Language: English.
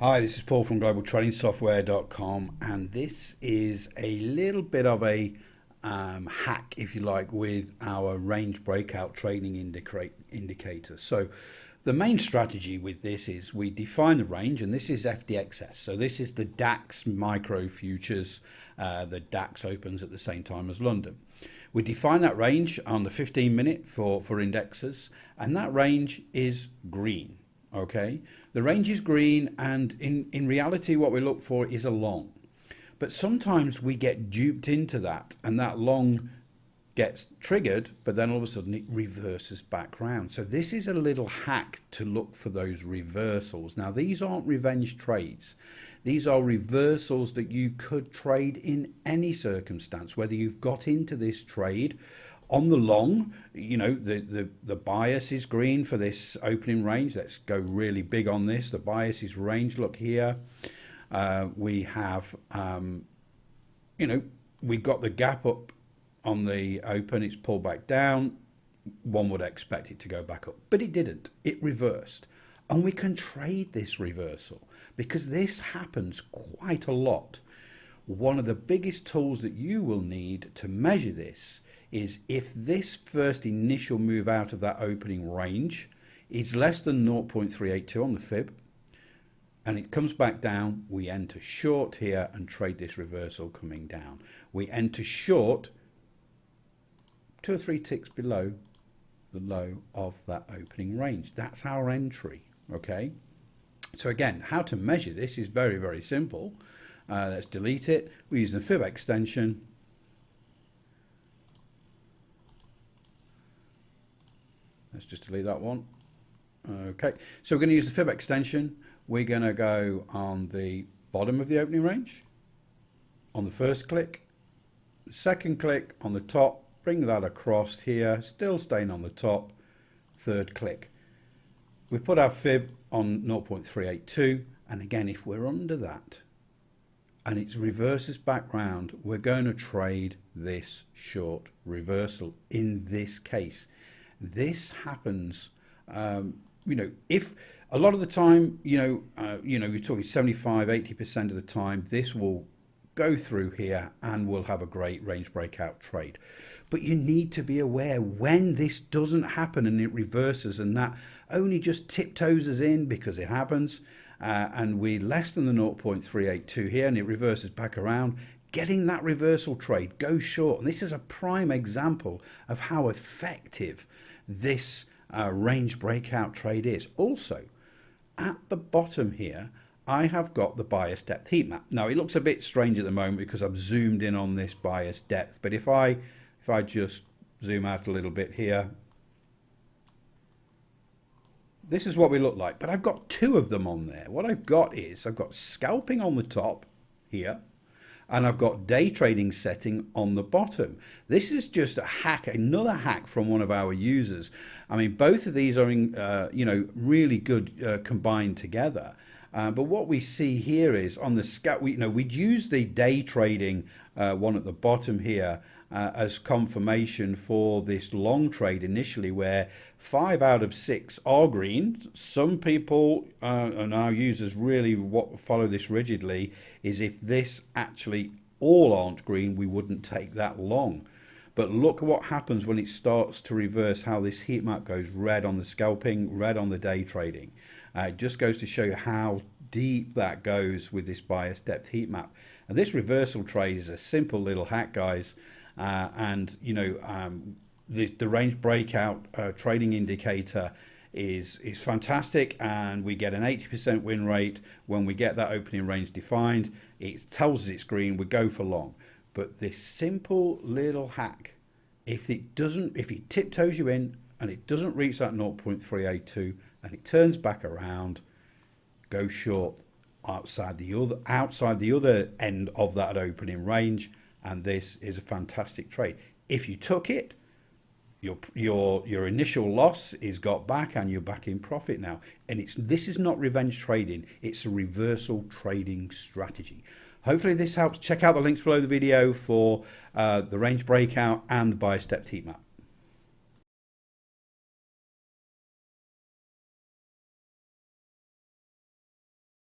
Hi, this is Paul from globaltradingsoftware.com, and this is a little bit of a hack, if you like, with our range breakout trading indicator. So the main strategy with this is we define the range, and this is FDXS. So this is the DAX micro futures. The DAX opens at the same time as London. We define that range on the 15-minute for indexes, and that range is green. Okay, the range is green, and in reality what we look for is a long, but sometimes we get duped into that, and that long gets triggered, but then all of a sudden it reverses back round. So this is a little hack to look for those reversals. Now these aren't revenge trades, these are reversals that you could trade in any circumstance, whether you've got into this trade on the long. You know, the bias is green for this opening range. Let's go really big on this. The bias is range. Look here. We have, we got the gap up on the open. It's pulled back down. One would expect it to go back up, but it didn't. It reversed. And we can trade this reversal because this happens quite a lot. One of the biggest tools that you will need to measure this is if this first initial move out of that opening range is less than 0.382 on the fib and it comes back down, we enter short here and trade this reversal coming down. We enter short 2 or 3 ticks below the low of that opening range. That's our entry. Okay, so again, how to measure this is very, very simple. Let's delete it. We use the fib extension. Let's just delete that one. Okay, so we're going to use the fib extension. We're going to go on the bottom of the opening range on the first click, second click on the top, bring that across here, still staying on the top, third click. We put our fib on 0.382, and again, if we're under that and it reverses back round, we're going to trade this short reversal. In this case, this happens, if a lot of the time, you're talking 75–80% of the time, this will go through here and we'll have a great range breakout trade. But you need to be aware when this doesn't happen and it reverses, and that only just tiptoes us in because it happens, and we're less than the 0.382 here and it reverses back around. Getting that reversal trade, go short. And this is a prime example of how effective this range breakout trade is. Also, at the bottom here, I have got the bias depth heat map. Now it looks a bit strange at the moment because I've zoomed in on this bias depth, but if I just zoom out a little bit here, this is what we look like. But I've got two of them on there. What I've got is I've got scalping on the top here, and I've got day trading setting on the bottom. This is just a hack, another hack from one of our users. I mean, both of these are really good combined together. But what we see here is on the scalp, we'd use the day trading one at the bottom here as confirmation for this long trade initially, where 5 out of 6 are green. Some people and our users really follow this rigidly, is if this actually all aren't green, we wouldn't take that long. But look what happens when it starts to reverse, how this heat map goes red on the scalping, red on the day trading. It just goes to show you how deep that goes with this bias depth heat map. And this reversal trade is a simple little hack, guys. The range breakout trading indicator is fantastic, and we get an 80% win rate when we get that opening range defined. It tells us it's green, we go for long. But this simple little hack, if it tiptoes you in and it doesn't reach that 0.382 and it turns back around, go short outside the other end of that opening range, and this is a fantastic trade. If you took it, your initial loss is got back and you're back in profit now. And this is not revenge trading, it's a reversal trading strategy. Hopefully this helps. Check out the links below the video for the range breakout and the bias depth heat map.